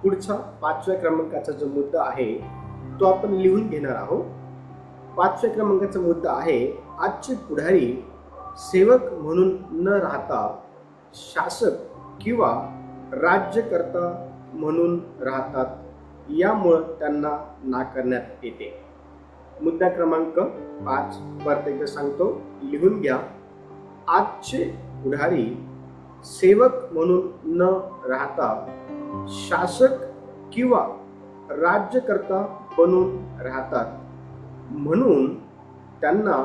पुढचा 5व्या क्रमांकाचा जो मुद्दा आहे तो आपण लिहून घेणार आहोत. 5व्या क्रमांकाचा मुद्दा आहे, आजचे पुढारी सेवक म्हणून न राहता शासक किंवा राज्यकर्ता म्हणून राहतात, यामुळे त्यांना नाकारण्यात येते. मुद्दा क्रमांक 5 परत एकदा सांगतो, लिहून घ्या. आजचे पुढारी सेवक म्हणून न राहता शासक किंवा राज्यकर्ता बनून राहतात, म्हणून त्यांना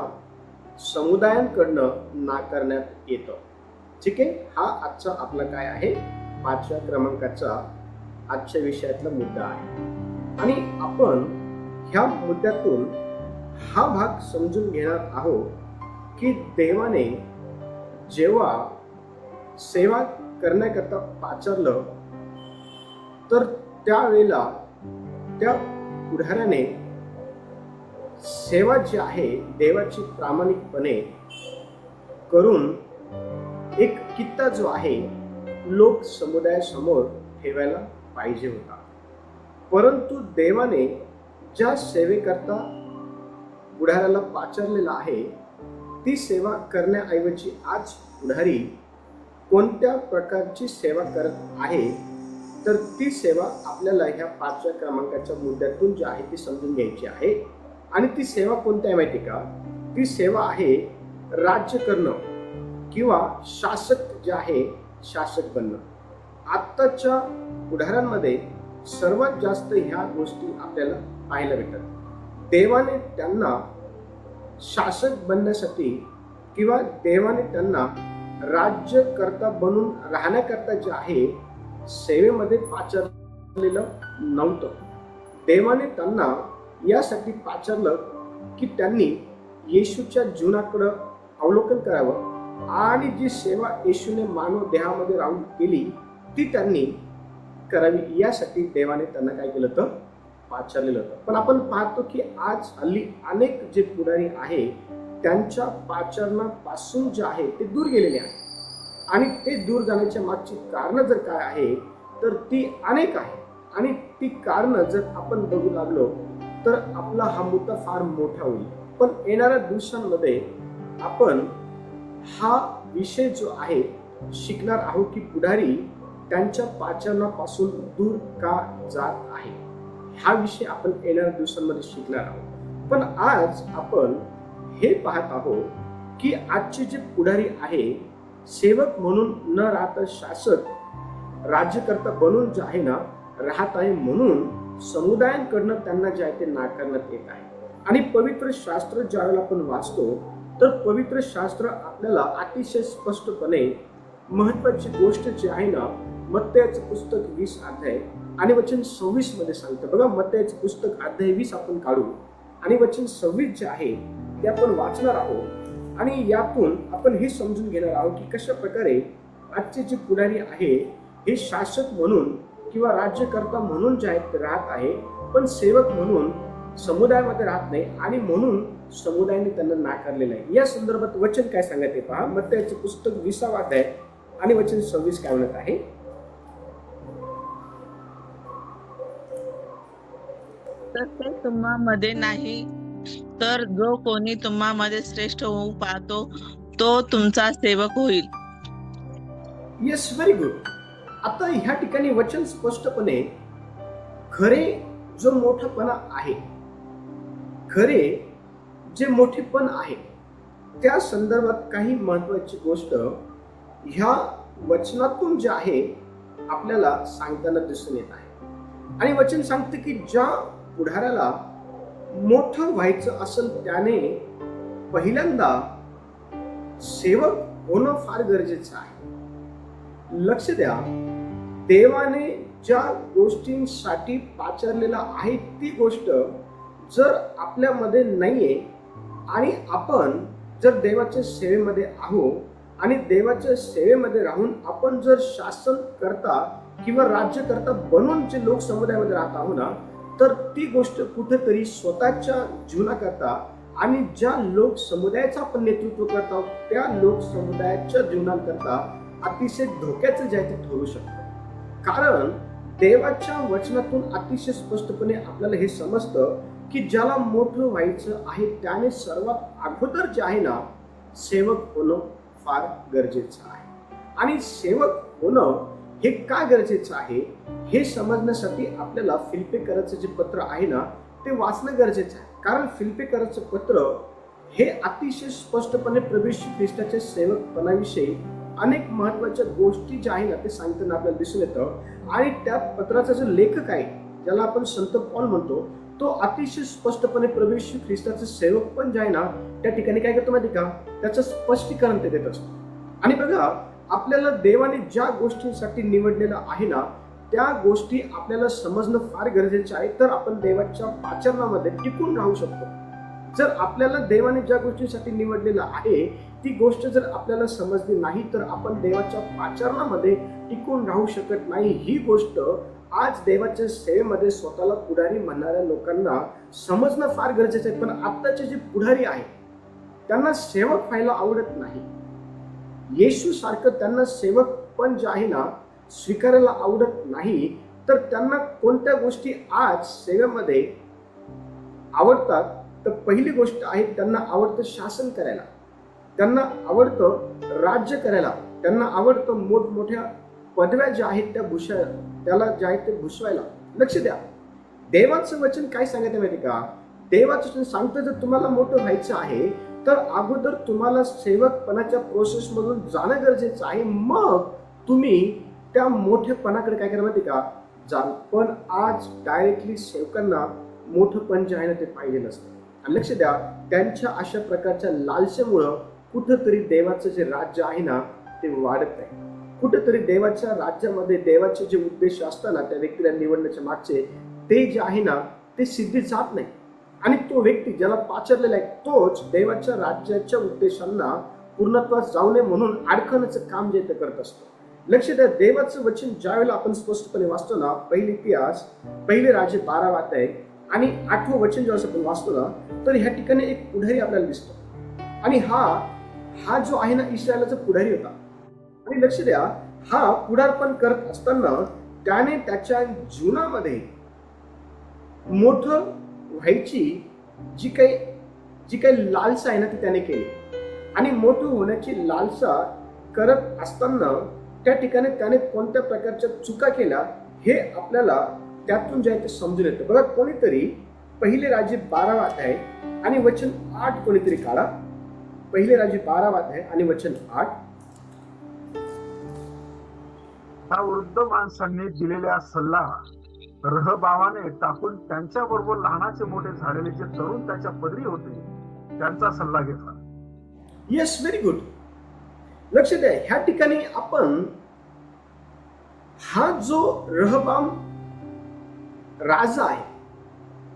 समुदायांकडनं नाकारण्यात येतं. ठीक आहे, हा आजचा आपला काय आहे 5व्या क्रमांकाचा आजच्या विषयातला मुद्दा आहे. आणि आपण ह्या मुद्द्यातून हा भाग समजून घेणार आहोत की देवाने जेव्हा सेवा करण्याकरता पाचारलं तर त्यावेळेला त्या पुढाऱ्याने सेवा जी आहे देवाची प्रामाणिकपणे करून एक कित्ता जो आहे लोक समुदायासमोर ठेवायला पाहिजे होता. परंतु देवाने ज्या सेवेकरता पुढाऱ्याला पाचारलेला आहे ती सेवा करण्याऐवजी आज पुढारी कोणत्या प्रकारची सेवा करत आहे, तर ती सेवा आपल्याला ह्या 5व्या क्रमांकाच्या मुद्द्यातून जी आहे ती समजून घ्यायची आहे. आणि ती सेवा कोणती आहे माहिती का? ती सेवा आहे राज्य करणं किंवा शासक जे आहे शासक बनणं. आत्ताच्या पुढाऱ्यांमध्ये सर्वात जास्त ह्या गोष्टी आपल्याला पाहायला भेटतात. देवाने त्यांना शासक बनण्यासाठी किंवा देवाने त्यांना राज्यकर्ता बनून राहण्याकरता जे आहे सेवेमध्ये पाचारलेलं नव्हतं. देवाने त्यांना यासाठी पाचारलं की त्यांनी येशूच्या जीवनाकडे अवलोकन करावं आणि जी सेवा येशूने मानव देहामध्ये राहून केली ती त्यांनी करावी, यासाठी देवाने त्यांना काय केलं तर पाचारलेलं होतं. पण आपण पाहतो की आज हल्ली अनेक जे पुढारी आहे त्यांच्या पाचारणापासून जे आहे ते दूर गेलेले आहे. आणि ते दूर जाण्याच्या मागची कारणं जर काय आहे तर ती अनेक आहे. आणि ती कारणं जर आपण बघू लागलो तर आपला हा मुद्दा फार मोठा होईल. पण येणाऱ्या दिवसांमध्ये आपण हा विषय जो आहे शिकणार आहोत की पुढारी त्यांच्या पाचारणापासून दूर का जात आहे. हा विषय आपण येणाऱ्या दिवसांमध्ये शिकणार आहोत. पण आज आपण हे पाहत आहोत की आजचे जे पुढारी आहे सेवक म्हणून न राहता शासक राज्यकर्ता बनून जे आहे ना राहत आहे, म्हणून समुदायांकडनं त्यांना जे आहे ते नाकारण्यात येत आहे. आणि पवित्र शास्त्र ज्यावेळेला आपण वाचतो तर पवित्र शास्त्र आपल्याला अतिशय स्पष्टपणे महत्वाची गोष्ट जी आहे ना मत्तयाचं पुस्तक 20 अध्याय आणि वचन 26 मध्ये सांगतं. बघा, मत्तयाचं पुस्तक अध्याय 20 आपण काढू आणि वचन 26 जे आहे ते आपण वाचणार आहोत. आणि यातून आपण हे समजून घेणार आहोत की कशा प्रकारे आजचे जे पुढारी आहे हे शासक म्हणून किंवा राज्यकर्ता म्हणून जे आहेत राहत आहे, पण सेवक म्हणून समुदायामध्ये राहत नाही आणि म्हणून समुदायाने त्यांना नाकारलेलं आहे. या संदर्भात वचन काय सांगत आहे पहा. मत्तयाचे पुस्तक 20 अध्याय आणि वचन 26 काय म्हणत आहे. तसे तुम्हामध्ये नाही, तर जो कोणी तुम्हामध्ये श्रेष्ठ होऊ पाहतो तो तुमचा सेवक होईल. Yes, very good. आता ह्या ठिकाणी वचन स्पष्टपणे खरे जो मोठेपणा आहे, खरे जे मोठेपण आहे त्या संदर्भात काही महत्वाची गोष्ट ह्या वचनातून जे आहे आपल्याला सांगताना दिसून येत आहे. आणि वचन सांगते की ज्या पुढाऱ्याला मोठं व्हायचं असेल त्याने पहिल्यांदा सेवक होणं फार गरजेचं आहे. लक्ष द्या, देवाने ज्या गोष्टींसाठी पाचारलेला आहे ती गोष्ट जर आपल्यामध्ये नाहीये आणि आपण जर देवाच्या सेवेमध्ये आहोत आणि देवाच्या सेवेमध्ये राहून आपण जर शासन करता किंवा राज्यकर्ता बनून जे लोक समुदायामध्ये राहत आहोत ना, तर ती गोष्ट कुठेतरी स्वतःच्या जीवनाकरता आणि ज्या लोक समुदायाचं आपण नेतृत्व करतो त्या लोक समुदायाच्या जीवनाकरता अतिशय धोक्याचं जे आहे ते ठरू शकतं. कारण देवाच्या वचनातून अतिशय स्पष्टपणे आपल्याला हे समजतं की ज्याला मोठं व्हायचं आहे त्याने सर्वात अगोदर जे आहे ना, सेवक होणं फार गरजेचं आहे. आणि सेवक होणं हे का गरजेचं आहे हे समजण्यासाठी आपल्याला फिलिप्पिकरांचं जे पत्र आहे ना ते वाचणं गरजेचं आहे. कारण फिलिप्पिकरांचं पत्र हे अतिशय स्पष्टपणे प्रभू येशू ख्रिस्ताच्या सेवकपणाविषयी अनेक महत्वाच्या गोष्टी ज्या आहे ना ते सांगताना आपल्याला दिसून येतं. आणि त्या पत्राचा जो लेखक आहे, ज्याला आपण संत पौल म्हणतो, तो अतिशय स्पष्टपणे प्रभू येशू ख्रिस्ताचं सेवक पण जे आहे ना त्या ठिकाणी काय करतो माहिती का, त्याचं स्पष्टीकरण ते देत असतो. आणि बघा, आपल्याला देवाने ज्या गोष्टींसाठी निवडलेलं आहे ना त्या गोष्टी आपल्याला समजणं फार गरजेचं आहे, तर आपण देवाच्या आचरणामध्ये टिकून राहू शकतो. जर आपल्याला देवाने ज्या गोष्टीसाठी निवडलेलं आहे ती गोष्ट जर आपल्याला समजली नाही तर आपण देवाच्या आचरणामध्ये टिकून राहू शकत नाही. ही गोष्ट आज देवाच्या सेवेमध्ये स्वतःला पुढारी म्हणणाऱ्या लोकांना समजणं फार गरजेचं आहे. पण आत्ताचे जे पुढारी आहेत त्यांना सेवक व्हायला आवडत नाही. येशू सारखं त्यांना सेवक पण जे आहे ना स्वीकारायला आवडत नाही. तर त्यांना कोणत्या गोष्टी आज सेवेमध्ये आवडतात, तर पहिली गोष्ट आहे त्यांना आवडतं शासन करायला, त्यांना आवडतं राज्य करायला, त्यांना आवडतं मोठमोठ्या पदव्या ज्या आहेत त्या त्याला ज्या आहेत ते भुसवायला. लक्ष द्या, देवाचं वचन काय सांगत माहिती का, देवाचं वचन सांगतं जर तुम्हाला मोठं व्हायचं आहे तर अगोदर तुम्हाला सेवकपणाच्या प्रोसेस मधून जाणं गरजेचं आहे, मग तुम्ही त्या मोठेपणाकडे काय करा माहिती का जाल. पण आज डायरेक्टली सेवकांना मोठंपण जे आहे ना ते पाहिजे नसतं. आणि लक्ष द्या, त्यांच्या अशा प्रकारच्या लालसेमुळं कुठंतरी देवाचं जे राज्य आहे ना ते वाढत आहे. कुठंतरी देवाच्या राज्यामध्ये देवाचे जे उद्देश असताना त्या व्यक्तीला निवडण्याच्या मागचे ते जे आहे ना ते सिद्धी जात नाही. आणि तो व्यक्ती ज्याला पाचरलेला आहे तोच देवाच्या राज्याच्या उद्देशांना पूर्णत्वास जाऊ नये म्हणून अडकवण्याचं काम जे ते करत असतो. लक्ष द्या, देवाचं वचन ज्या वेळेला आपण स्पष्टपणे वाचतो ना, पहिली इतिहास पहिले राजे 12 अध्याय आणि 8वं वचन जेव्हा आपण वाचतो ना तर ह्या ठिकाणी एक पुढारी आपल्याला दिसतो. आणि हा जो आहे ना इस्रायलाचा पुढारी होता. आणि लक्ष द्या, हा पुढारपण करत असताना त्याने त्याच्या जीवनामध्ये मोठं व्हायची जी काही लालसा आहे ना ती त्याने केली. आणि मोठं होण्याची लालसा करत असताना त्या ठिकाणी त्याने कोणत्या प्रकारच्या चुका केल्या हे आपल्याला त्यातून जे आहे ते समजून येतं. बघा, कोणीतरी पहिले राजे 12 अध्याय आणि वचन 8 कोणीतरी काढा. पहिले राजे 12 अध्याय आणि वचन 8. त्या वृद्ध माणसांनी दिलेला सल्ला रहबावाने टाकून त्यांच्या बरोबर लहानाचे मोठे झालेले जे तरुण त्याच्या पदरी होते त्यांचा सल्ला घेतला. Yes, very good. लक्ष द्या, ह्या ठिकाणी आपण हा जो रहबाम राजा आहे,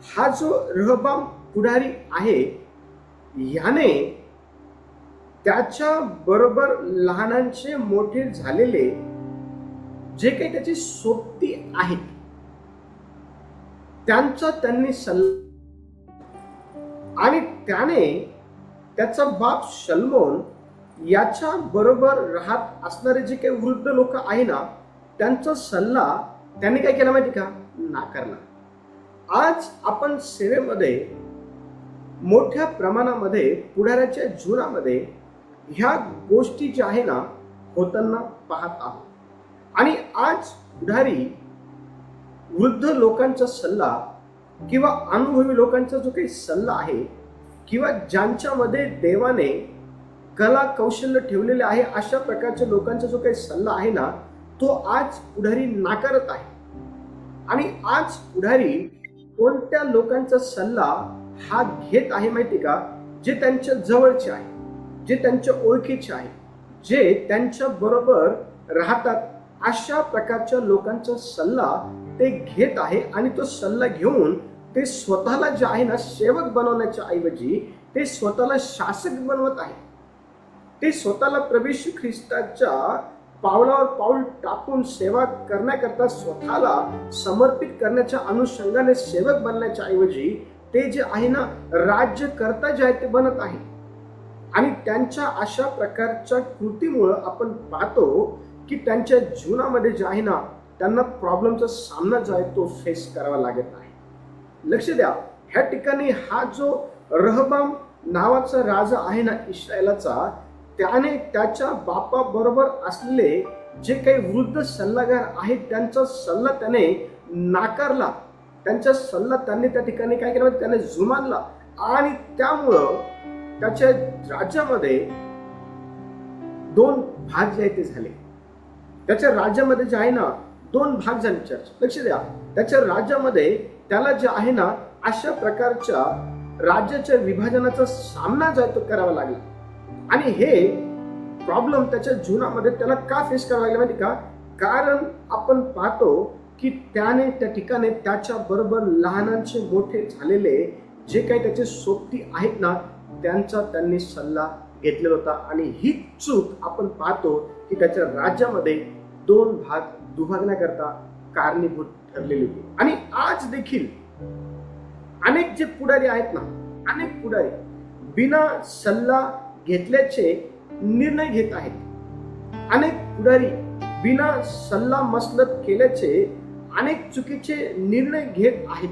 हा जो रहबाम पुढारी आहे, ह्याने त्याच्या बरोबर लहानांचे मोठे झालेले जे काही त्याची सोबती आहेत त्यांचा त्यांनी सल्ला, आणि त्याने त्याचा बाप शल्मोन याच्या बरोबर राहत असणारे जे काही वृद्ध लोक आहे ना त्यांचा सल्ला त्याने काय केला माहिती का, नाकारला. आज आपण सेवेमध्ये मोठ्या प्रमाणामध्ये पुढाऱ्याच्या जीवनामध्ये ह्या गोष्टी ज्या आहे ना होताना पाहत आहोत. आणि आज पुढारी वृद्ध लोकांचा सल्ला किंवा अनुभवी लोकांचा जो काही सल्ला आहे किंवा ज्यांच्यामध्ये देवाने कला कौशल्य ठेवलेले आहे अशा प्रकारच्या लोकांचा जो काही सल्ला आहे ना तो आज पुढारी नाकारत आहे. आणि आज पुढारी कोणत्या लोकांचा सल्ला हा घेत आहे माहिती का, जे त्यांच्या जवळचे आहे, जे त्यांच्या ओळखीचे आहे, जे त्यांच्या बरोबर राहतात अशा प्रकारच्या लोकांचा सल्ला ते घेत आहे. आणि तो सल्ला घेऊन ते स्वतःला जे आहे ना सेवक बनवण्याच्या ऐवजी ते स्वतःला शासक बनवत आहे. ते स्वतःला प्रभू येशू ख्रिस्ताच्या पावलावर पाऊल टाकून सेवा करण्याकरता स्वतःला समर्पित करण्याच्या अनुषंगाने सेवक बनण्याच्या ऐवजी ते जे आहे ना राज्यकर्ता जे आहे ते बनत आहे. आणि त्यांच्या अशा प्रकारच्या कृतीमुळे आपण पाहतो की त्यांच्या जीवनामध्ये जे आहे ना त्यांना प्रॉब्लेमचा सामना जो आहे तो फेस करावा लागत आहे. लक्ष द्या, ह्या ठिकाणी हा जो रहबाम नावाचा राजा आहे ना इस्रायलाचा, त्याने त्याच्या बापाबरोबर असलेले जे काही वृद्ध सल्लागार आहेत त्यांचा सल्ला त्याने नाकारला. त्यांचा सल्ला त्यांनी त्या ठिकाणी काय केला, त्याने जुमानला आणि त्यामुळं त्याच्या राज्यामध्ये 2 भाग जे आहेत ते झाले. त्याच्या राज्यामध्ये जे आहे ना 2 भाग झाले. चर्च लक्ष द्या, त्याच्या राज्यामध्ये त्याला जे आहे ना अशा प्रकारच्या राज्याच्या विभाजनाचा सामना जो आहे तो करावा लागला. आणि हे प्रॉब्लेम त्याच्या जीवनामध्ये त्याला का फेस करावा लागला माहिती का? कारण आपण पाहतो की त्याने त्या ठिकाणी त्याच्या बरोबर लहानांचे मोठे झालेले जे काही त्याचे सोबती आहेत ना त्यांचा त्यांनी सल्ला घेतलेला होता. आणि ही चूक आपण पाहतो की त्याच्या राज्यामध्ये 2 भाग दुभागण्याकरता कारणीभूत ठरलेली होती. आणि आज देखील अनेक जे पुढारी आहेत ना, अनेक पुढारी बिना सल्ला घेतल्याचे निर्णय घेत आहेत. अनेक पुढारी बिना सल्ला मसलत केल्याचे अनेक चुकीचे निर्णय घेत आहेत.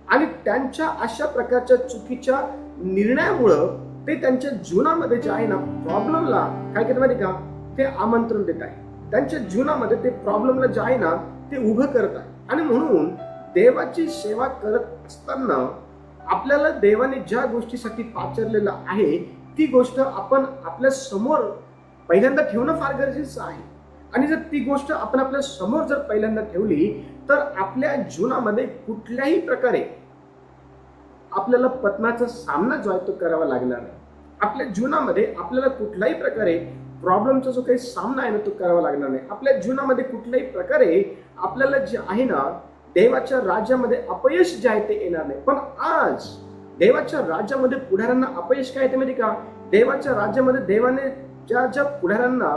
आणि त्यांच्या अशा प्रकारच्या चुकीच्या निर्णयामुळं ते त्यांच्या जीवनामध्ये जे आहे ना प्रॉब्लेमला काय करत माहिती का, ते आमंत्रण देत आहे. त्यांच्या जीवनामध्ये ते प्रॉब्लेमला जे आहे ना ते उभं करत आहे. आणि म्हणून देवाची सेवा करत असताना आपल्याला देवाने ज्या गोष्टीसाठी पाचारलेलं आहे ती गोष्ट आपण आपल्या समोर पहिल्यांदा ठेवणं फार गरजेचं आहे. आणि जर ती गोष्ट आपण आपल्या समोर जर पहिल्यांदा ठेवली तर आपल्या जीवनामध्ये कुठल्याही प्रकारे आपल्याला पतनाचा सामना जो आहे तो करावा लागणार नाही. आपल्या जीवनामध्ये आपल्याला कुठल्याही प्रकारे प्रॉब्लेमचा जो काही सामना आहे ना तो करावा लागणार नाही. आपल्या जीवनामध्ये कुठल्याही प्रकारे आपल्याला जे आहे ना देवाच्या राज्यामध्ये अपयश जे आहे ते येणार नाही. पण आज देवाच्या राज्यामध्ये पुढाऱ्यांना अपयश काय येते माहिती का? देवाच्या राज्यामध्ये देवाने ज्या ज्या पुढाऱ्यांना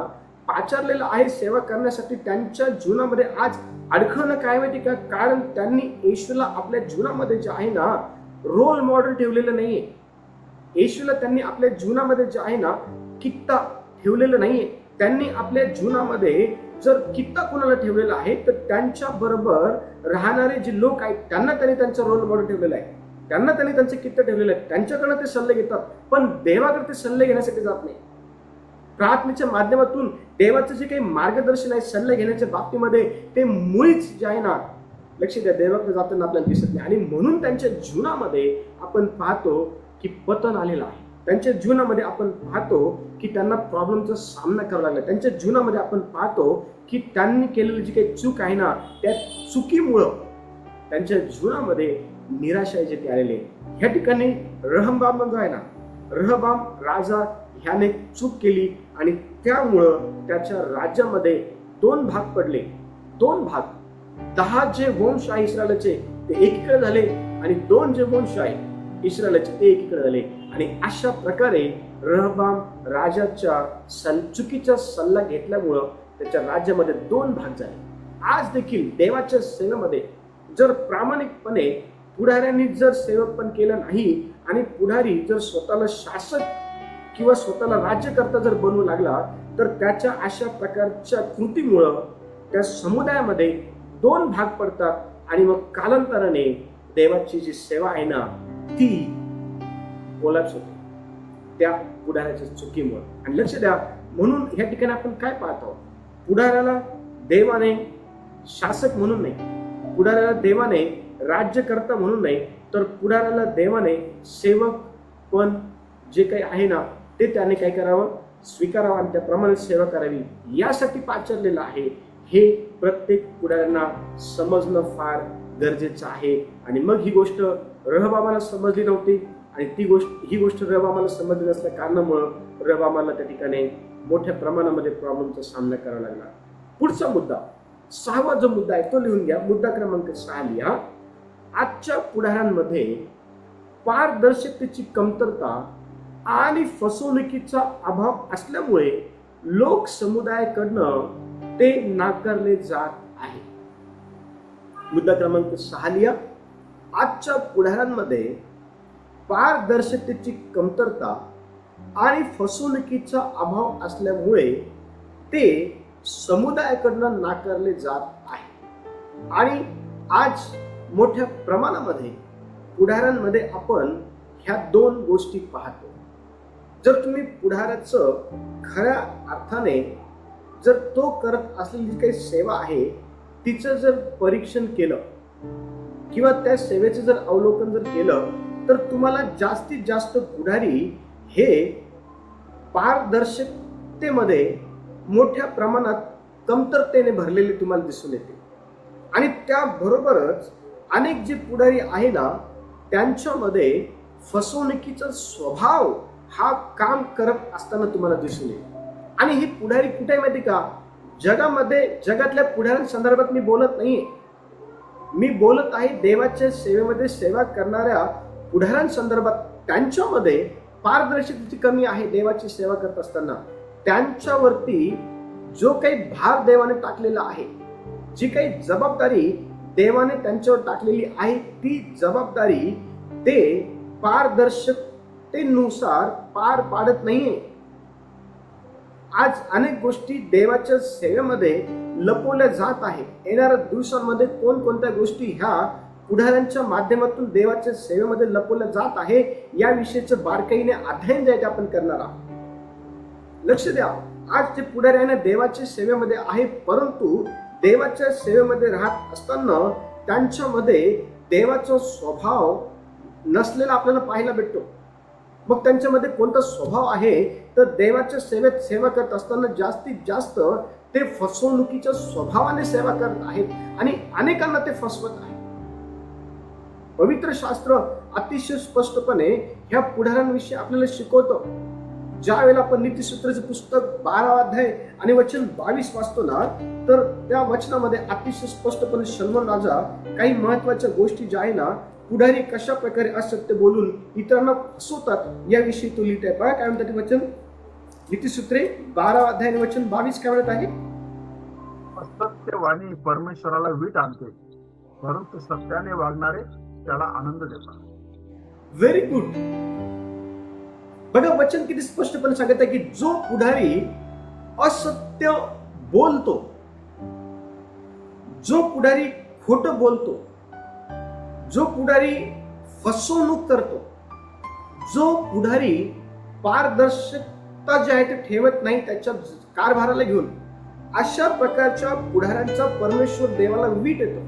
पाचारलेलं आहे सेवा करण्यासाठी त्यांच्या जीवनामध्ये आज अडखळणं काय माहिती का? कारण त्यांनी येशूला आपल्या जीवनामध्ये जे आहे ना रोल मॉडेल ठेवलेलं नाहीये. येशूला त्यांनी आपल्या जीवनामध्ये जे आहे ना कित्ता ठेवलेलं नाहीये. त्यांनी आपल्या जीवनामध्ये जर कित्ता कोणाला ठेवलेला आहे तर त्यांच्या बरोबर राहणारे जे लोक आहेत त्यांना त्यांनी त्यांचा रोल मॉडेल ठेवलेला आहे. त्यांना त्यांनी त्यांचे कित्ता ठेवलेलं आहे. त्यांच्याकडनं ते सल्ले घेतात, पण देवाकडे ते सल्ले घेण्यासाठी जात नाही. प्रार्थनेच्या माध्यमातून देवाचं जे काही मार्गदर्शन आहे सल्ले घेण्याच्या बाबतीमध्ये ते मुळीच जे आहे ना लक्ष द्या देवाकडे जाताना आपल्याला दिसत नाही. आणि म्हणून त्यांच्या जीवनामध्ये आपण पाहतो की पतन आलेलं आहे. त्यांच्या जीवनामध्ये आपण पाहतो की त्यांना प्रॉब्लेमचा सामना करावा लागला. त्यांच्या जीवनामध्ये आपण पाहतो की त्यांनी केलेली जी काही चूक आहे ना त्या चुकीमुळं त्यांच्या जीवनामध्ये निराशा जे ते आलेले. ह्या ठिकाणी रहबाम जो आहे ना, रहबाम राजा ह्याने चूक केली आणि त्यामुळं त्याच्या राज्यामध्ये 2 भाग पडले. 2 भाग. 10 जे वंश आहे इस्रायलचे ते एकीकडे झाले आणि 2 जे वंश आहे इस्रायलचे ते एकीकडे झाले. आणि अशा प्रकारे रहबाम राजाच्या चुकीचा सल्ला घेतल्यामुळं त्याच्या राज्यामध्ये 2 भाग झाले. आज देखील देवाच्या सेवेमध्ये जर प्रामाणिकपणे पुढाऱ्यांनी जर सेवकपण केलं नाही आणि पुढारी जर स्वतःला शासक किंवा स्वतःला राज्यकर्ता जर बनवू लागला तर त्याच्या अशा प्रकारच्या कृतीमुळं त्या समुदायामध्ये 2 भाग पडतात आणि मग कालांतराने देवाची जी सेवा आहे ना ती कोलॅप्स होते त्या पुढाऱ्याच्या चुकीमुळे. आणि लक्ष द्या, म्हणून या ठिकाणी आपण काय पाहतो, पुढाऱ्याला देवाने शासक म्हणून नाही, पुढाऱ्याला देवाने राज्यकर्ता म्हणून नाही, तर पुढाऱ्याला देवाने सेवक पण जे काही आहे ना ते त्याने काय करावं, स्वीकारावं आणि त्याप्रमाणे सेवा करावी यासाठी पाचारलेलं आहे. हे प्रत्येक पुढाऱ्यांना समजणं फार गरजेचं आहे. आणि मग ही गोष्ट रहबामाला समजली नव्हती आणि ही गोष्ट रहबामाला समजली नसल्या कारणामुळं रहबामाला त्या ठिकाणी मोठ्या प्रमाणामध्ये प्रॉब्लेमचा सामना करावा लागला. पुढचा मुद्दा, 6वा जो मुद्दा आहे तो लिहून घ्या. मुद्दा क्रमांक 6 लिहा. आजच्या पुढाऱ्यांमध्ये पारदर्शकतेची कमतरता आणि फसवणुकीचा अभाव असल्यामुळे लोक समुदायाकडनं ते नाकारले जात आहे. मुद्दा क्रमांक 6 लिहा. आजच्या पुढाऱ्यांमध्ये पारदर्शकतेची कमतरता आणि फसवणुकीचा अभाव असल्यामुळे ते समुदायाकडनं नाकारले जात आहे. आणि आज मोठ्या प्रमाणामध्ये पुढाऱ्यांमध्ये आपण ह्या दोन गोष्टी पाहतो. जर तुम्ही पुढाऱ्याचं खऱ्या अर्थाने जर तो करत असलेली जी काही सेवा आहे तिचं जर परीक्षण केलं किंवा त्या सेवेचं जर अवलोकन जर केलं तर तुम्हाला जास्तीत जास्त पुढारी हे पारदर्शकतेमध्ये मोठ्या प्रमाणात कमतरतेने भरलेले तुम्हाला दिसून येते. आणि त्याबरोबरच अनेक जे पुढारी आहे ना त्यांच्यामध्ये फसवणुकीचा स्वभाव हा काम करत असताना तुम्हाला दिसून येईल. आणि ही पुढारी कुठे आहे माहिती का? जगातल्या पुढाऱ्यांसंदर्भात मी बोलत नाहीये. मी बोलत आहे देवाच्या सेवेमध्ये सेवा करणाऱ्या पुढाऱ्यांसंदर्भात. त्यांच्यामध्ये पारदर्शकतेची कमी आहे. देवाची सेवा करत असताना त्यांच्यावरती जो काही भार देवाने टाकलेला आहे, जी काही जबाबदारी देवाने त्यांच्यावर टाकलेली आहे, ती जबाबदारी ते पारदर्शकतेनुसार पार पाडत नाहीये. आज अनेक गोष्टी देवाच्या सेवेमध्ये लपवल्या जात आहेत. येणाऱ्या दिवसांमध्ये कोणकोणत्या गोष्टी ह्या पुढाऱ्यांच्या माध्यमातून देवाच्या सेवेमध्ये लपवल्या जात आहे याविषयीचं बारकाईने अध्ययन जे आहे ते आपण करणार आहोत. लक्ष द्या, आज ते पुढारी आहे ना देवाच्या सेवेमध्ये आहे, परंतु देवाच्या सेवेमध्ये राहत असताना त्यांच्यामध्ये देवाचा स्वभाव नसलेला आपल्याला पाहायला भेटतो. मग त्यांच्यामध्ये कोणता स्वभाव आहे तर देवाच्या सेवेत सेवा करत असताना जास्तीत जास्त ते फसवणुकीच्या स्वभावाने सेवा करत आहेत आणि अनेकांना ते फसवत आहेत. पवित्र शास्त्र अतिशय स्पष्टपणे ह्या पुढाऱ्यांविषयी आपल्याला शिकवतं. ज्या वेळेला आपण नीतिसूत्राचे पुस्तक 12 अध्याय आणि वचन 22 वाचतो ना तर त्या वचनामध्ये अतिशय स्पष्टपणे सलमान राजा काही महत्वाच्या गोष्टी ज्या आहे ना पुढारी कशा प्रकारे असत्य बोलून इतरांना फसवतात याविषयी तो लिहित आहे. पहा काय म्हणतात ते वचन. नीतिसूत्रे 12 अध्याय आणि वचन 22 काय म्हणत आहे? असत्यवाणी परमेश्वराला वीट आणते, परंतु सत्याने वागणारे त्याला आनंद देतात. Very good. बघा वचन किती स्पष्टपणे सांगत आहे की जो पुढारी असत्य बोलतो, जो पुढारी खोटं बोलतो, जो पुढारी फसवणूक करतो, जो पुढारी पारदर्शकता जी आहे ते ठेवत नाही त्याच्या कारभाराला घेऊन, अशा प्रकारच्या पुढाऱ्यांचा परमेश्वर देवाला वीट येतो.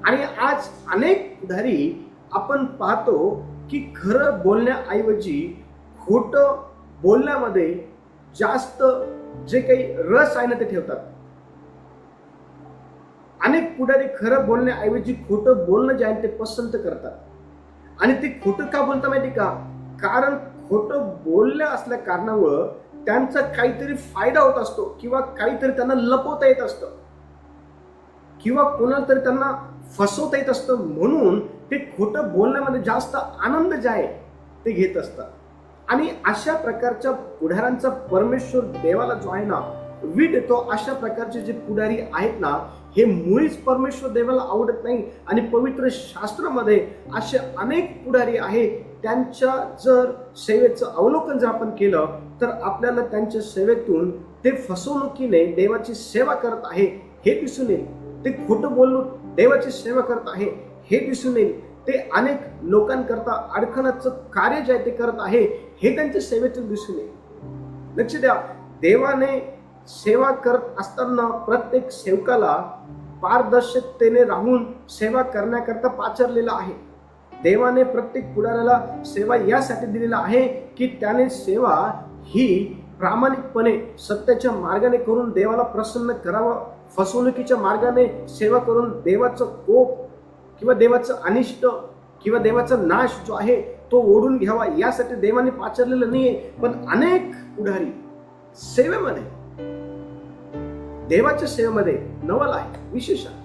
आणि आज अनेक पुढारी आपण पाहतो की खरं बोलण्याऐवजी खोटं बोलण्यामध्ये जास्त जे काही रस आहे ना ते ठेवतात. अनेक पुढारी खरं बोलण्याऐवजी खोटं बोलणं जे आहे ते पसंत करतात. आणि ते खोटं का बोलतात माहिती का? कारण खोटं बोलल्या असल्या कारणामुळं त्यांचा काहीतरी फायदा होत असतो किंवा काहीतरी त्यांना लपवता येत असतं किंवा कोणाला तरी त्यांना फसवता येत असतं, म्हणून ते खोटं बोलण्यामध्ये जास्त आनंद जे आहे ते घेत असतात. आणि अशा प्रकारच्या पुढाऱ्यांचा परमेश्वर देवाला जो आहे ना वीट येतो. अशा प्रकारचे जे पुढारी आहेत ना हे मुळीच परमेश्वर देवाला आवडत नाही. आणि पवित्र शास्त्रामध्ये असे अनेक पुढारी आहेत, त्यांच्या जर सेवेचं अवलोकन जर आपण केलं तर आपल्याला त्यांच्या सेवेतून ते फसवणुकीने देवाची सेवा करत आहे हे दिसून येईल. ते खोटं बोलून देवाची सेवा करत आहे हे दिसून येईल. ते अनेक लोकांकरता अडखणाचं कार्य जे आहे ते करत आहे हे त्यांच्या सेवेतून दिसून येईल. लक्ष द्या, देवाने सेवा करत असताना प्रत्येक सेवकाला पारदर्शकतेने राहून सेवा करण्याकरता पाचारलेला आहे. देवाने प्रत्येक पुढाऱ्याला सेवा यासाठी दिलेला आहे की त्याने सेवा ही प्रामाणिकपणे सत्याच्या मार्गाने करून देवाला प्रसन्न करावं. फसवणुकीच्या मार्गाने सेवा करून देवाचं कोप किंवा देवाचं अनिष्ट किंवा देवाचा नाश जो आहे तो ओढून घ्यावा यासाठी देवाने पाचारलेलं नाहीये. पण अनेक पुढारी सेवेमध्ये, देवाच्या सेवेमध्ये नवल आहे, विशेष आहे.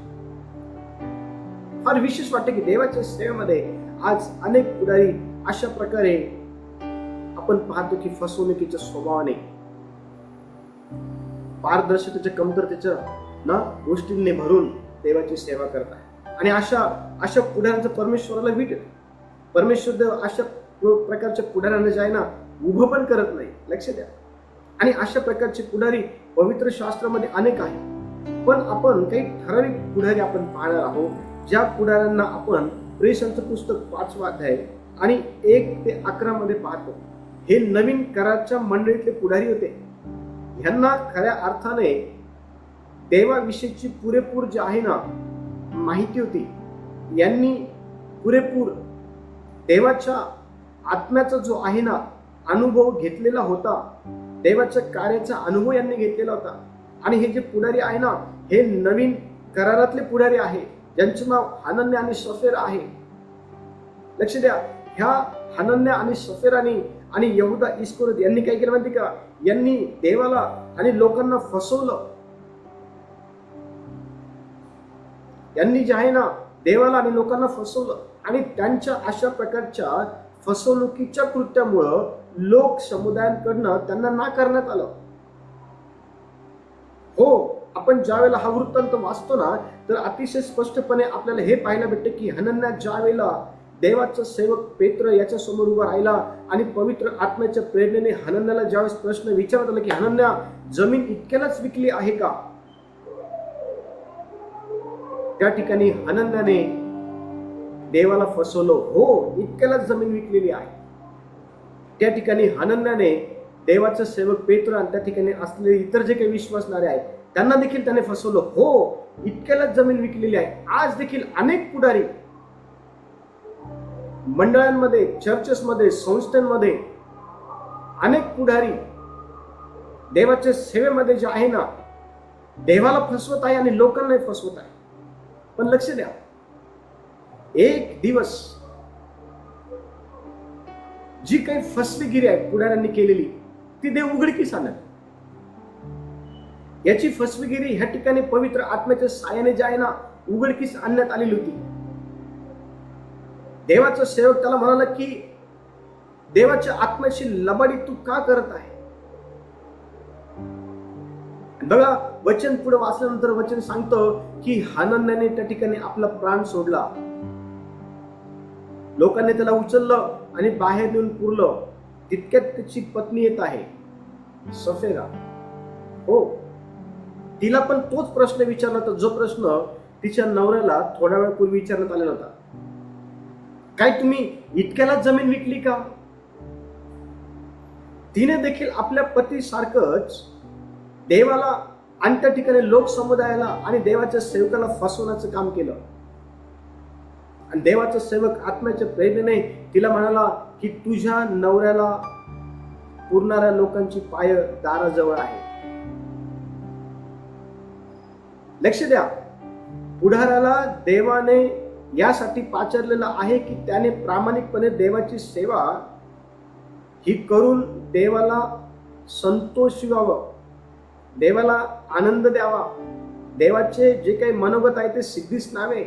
फार विशेष वाटते की देवाच्या सेवेमध्ये आज अनेक पुढारी अशा प्रकारे आपण पाहतो की फसवणुकीच्या स्वभावाने, पारदर्शकतेच्या कमतरतेच्या ना गोष्टींनी भरून देवाची सेवा करत आहे. आणि अशा पुढाऱ्यांचं परमेश्वराला वीट येतो. परमेश्वर देव अशा प्रकारच्या पुढाऱ्यांना जे आहे ना उभं पण करत नाही. लक्ष द्या. आणि अशा प्रकारचे पुढारी पवित्र शास्त्रामध्ये अनेक आहेत. पण आपण काही ठराविक पुढारी आपण पाहणार आहोत, ज्या पुढाऱ्यांना आपण प्रेषणांचं पुस्तक 5वा अध्याय आणि 1 ते 11 मध्ये पाहतो. हे नवीन कराराच्या मंडळीतले पुढारी होते. ह्यांना खऱ्या अर्थाने देवाविषयीची पुरेपूर जे आहे ना माहिती होती. यांनी पुरेपूर देवाच्या आत्म्याचा जो आहे ना अनुभव घेतलेला होता. देवाच्या कार्याचा अनुभव यांनी घेतलेला होता. आणि हे जे पुढारी आहे ना, हे नवीन करारातले पुढारी आहे, ज्यांचं नाव हनन्या आणि सफेरा आहे. लक्ष द्या, ह्या हनन्या आणि सफेरानी आणि यहुदा इस्करियोत यांनी काय केलं माहिती का? यांनी देवाला आणि लोकांना फसवलं. यांनी जे आहे ना देवाला आणि लोकांना फसवलं. आणि त्यांच्या अशा प्रकारच्या फसवणुकीच्या कृत्यामुळं लोक समुदायांकडनं त्यांना नाकारण्यात आलं. हो, आपण ज्या वेळेला हा वृत्तांत वाचतो ना, तर अतिशय स्पष्टपणे आपल्याला हे पाहायला भेटते की हनन्या ज्या वेळेला देवाचा सेवक पेत्र याच्या समोर उभा राहिला आणि पवित्र आत्म्याच्या प्रेरणेने हनन्याला ज्यावेळेस प्रश्न विचारत आला की हनन्या, जमीन इतक्यालाच विकली आहे का? त्या ठिकाणी हनन्याने देवाला फसवलं. हो, इतक्यालाच जमीन विकलेली आहे. त्या ठिकाणी हनन्याने देवाचा सेवक पेत्र आणि त्या ठिकाणी असलेले इतर जे काही विश्वासणारे आहेत त्यांना देखील त्याने फसवलं. हो, इतक्यालाच जमीन विकलेली आहे. आज देखील अनेक पुढारी मंडळांमध्ये, चर्चेसमध्ये, संस्थांमध्ये अनेक पुढारी देवाच्या सेवेमध्ये जे आहे ना देवाला फसवत आहे आणि लोकांनाही फसवत आहे. पण लक्ष द्या, एक दिवस जी काही फसवेगिरी आहे पुढाऱ्यांनी केलेली ती देव उघडकीस आणत. याची फसवेगिरी ह्या ठिकाणी पवित्र आत्म्याच्या साहाय्याने जे आहे ना उघडकीस आणण्यात आलेली होती. देवाचा सेवक त्याला म्हणाला की देवाच्या आत्म्याची लबाडी तू का करत आहे? बघा, वचन पुढे वाचल्यानंतर वचन सांगतं की हनन्याने त्या ठिकाणी आपला प्राण सोडला. लोकांनी त्याला उचललं आणि बाहेर नेऊन पुरलं. तितक्यात त्याची पत्नी येत आहे, सफेरा. हो, तिला पण तोच प्रश्न विचारला होता जो प्रश्न तिच्या नवऱ्याला थोड्या वेळापूर्वी विचारण्यात आलेला होता. काय तुम्ही इतक्याला जमीन विकली का? तिने देखील आपल्या पतीसारखंच देवाला आणि त्या ठिकाणी लोक समुदायाला आणि देवाच्या सेवकाला फसवण्याचं काम केलं. आणि देवाचा सेवक आत्म्याच्या प्रेरणेने तिला म्हणाला की तुझ्या नवऱ्याला पुरणाऱ्या लोकांची पाय दाराजवळ आहे. लक्ष द्या, पुढाऱ्याला देवाने यासाठी पाचारलेलं आहे की त्याने प्रामाणिकपणे देवाची सेवा ही करून देवाला संतोष व्हावं, देवाला आनंद द्यावा, देवाचे जे काही मनोगत आहे ते सिद्धीस न्यावे,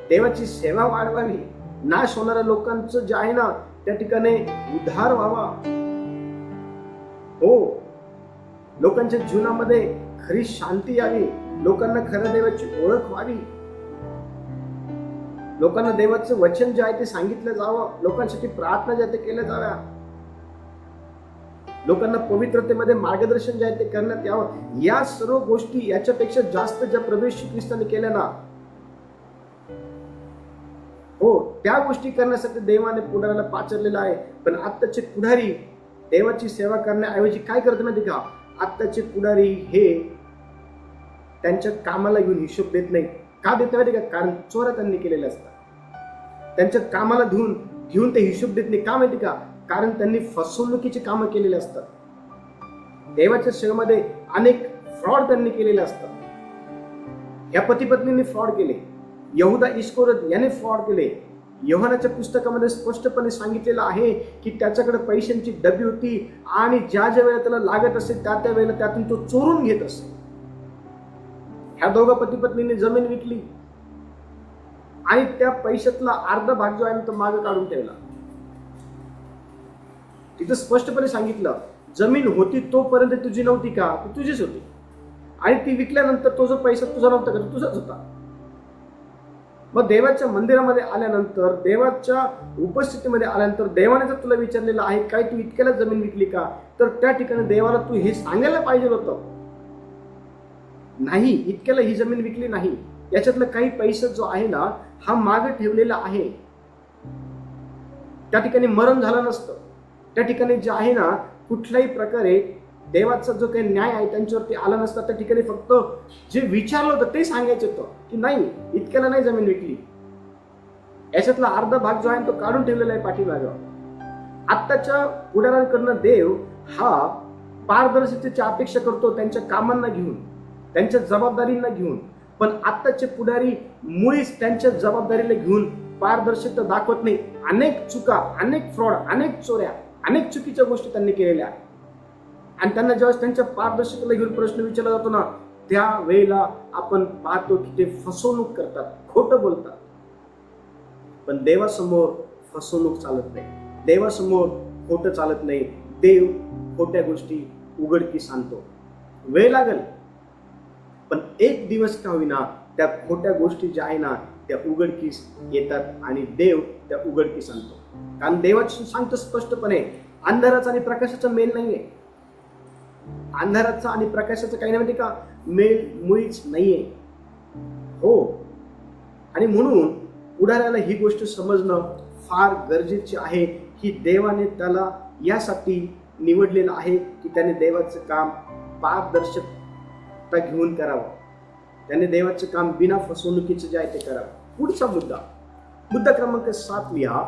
देवाची सेवा वाढवावी, नाश होणाऱ्या लोकांचं जे आहे ना त्या ठिकाणी उद्धार व्हावा. हो, लोकांच्या जीवनामध्ये खरी शांती यावी, लोकांना खऱ्या देवाची ओळख व्हावी, लोकांना देवाचं वचन जे आहे ते सांगितलं जावं, लोकांसाठी प्रार्थना ज्या ते केल्या जाव्या, लोकांना पवित्रतेमध्ये मार्गदर्शन जे आहे ते करण्यात यावं. या सर्व गोष्टी याच्यापेक्षा जास्त ज्या प्रभू येशू ख्रिस्ताने केल्या ना, हो, त्या गोष्टी करण्यासाठी देवाने पुढाऱ्याला पाचारलेला आहे. पण आत्ताचे पुढारी देवाची सेवा करण्याऐवजी काय करते माहिती का? आत्ताचे पुढारी हे त्यांच्या कामाला घेऊन हिशोब देत नाही. का देत नाही माहिती का? कारण चोऱ्या त्यांनी केलेल्या असतात. त्यांच्या कामाला घेऊन ते हिशोब देत नाही. का माहिती का? कारण त्यांनी फसवणुकीची कामं केलेली असतात. देवाच्या सेवेमध्ये अनेक फ्रॉड त्यांनी केलेले असतात. ह्या पती पत्नींनी फ्रॉड केले, यहुदा इस्करियोत याने फ्रॉड केले. योहानाच्या पुस्तकामध्ये स्पष्टपणे सांगितलेलं आहे की त्याच्याकडे पैशांची डबी होती आणि ज्या वेळेला त्याला लागत असे त्या वेळेला त्यातून तो चोरून घेत असे. ह्या दोघा पती पत्नींनी जमीन विकली आणि त्या पैशातला अर्धा भाग जो आहे तो मागे काढून ठेवला. तिथं स्पष्टपणे सांगितलं, जमीन होती तोपर्यंत तुझी नव्हती का? ती तुझीच होती. आणि ती विकल्यानंतर तो जो पैसा तुझा नव्हता का? तो तुझाच होता. मग देवाच्या मंदिरामध्ये आल्यानंतर, देवाच्या उपस्थितीमध्ये आल्यानंतर देवाने जर तुला विचारलेलं आहे काय तू इतक्याला जमीन विकली का, तर त्या ठिकाणी देवाला तू हे सांगायला पाहिजे होतं नाही, इतक्याला ही जमीन विकली नाही, याच्यातलं काही पैसा जो आहे ना हा मागे ठेवलेला आहे. त्या ठिकाणी मरण झालं नसतं. त्या ठिकाणी जे आहे ना कुठल्याही प्रकारे देवाचा जो काही न्याय आहे त्यांच्यावरती आला नसता. त्या ठिकाणी फक्त जे विचारलं होतं ते सांगायचं होतं की नाही, इतक्याला नाही जमीन विकली. याच्यातला अर्धा भाग जो आहे तो काढून ठेवलेला आहे पाठीमागं. आत्ताच्या पुढाऱ्यांकडनं देव हा पारदर्शकतेची अपेक्षा करतो त्यांच्या कामांना घेऊन, त्यांच्या जबाबदारींना घेऊन. पण आत्ताचे पुढारी मुळीच त्यांच्या जबाबदारीला घेऊन पारदर्शकता दाखवत नाही. अनेक चुका, अनेक फ्रॉड, अनेक चोऱ्या, अनेक चुकीच्या गोष्टी त्यांनी केलेल्या आहेत. आणि त्यांना ज्यावेळेस त्यांच्या पारदर्शकतेला घेऊन प्रश्न विचारला जातो ना त्यावेळेला आपण पाहतो की ते फसवणूक करतात, खोटं बोलतात. पण देवासमोर फसवणूक चालत नाही, देवासमोर खोटं चालत नाही. देव खोट्या गोष्टी उघडकीस आणतो. वेळ लागेल पण एक दिवस का होईना त्या खोट्या गोष्टी ज्या आहे ना त्या उघडकीस येतात आणि देव त्या उघडकीस आणतो. कारण देवाचं सांगतो स्पष्टपणे अंधाराचा आणि प्रकाशाचा मेल नाहीये. अंधाराचा आणि प्रकाशाचं काही नाही माहिती का, मेल मुळीच नाहीये. हो, आणि म्हणून पुढाऱ्याला ही गोष्ट समजणं फार गरजेचे आहे की देवाने त्याला यासाठी निवडलेलं आहे की त्याने देवाचं काम पारदर्शकता घेऊन करावं. त्याने देवाचं काम बिना फसवणुकीचं जे आहे ते करावं. पुढचा मुद्दा क्रमांक 7 लिहा.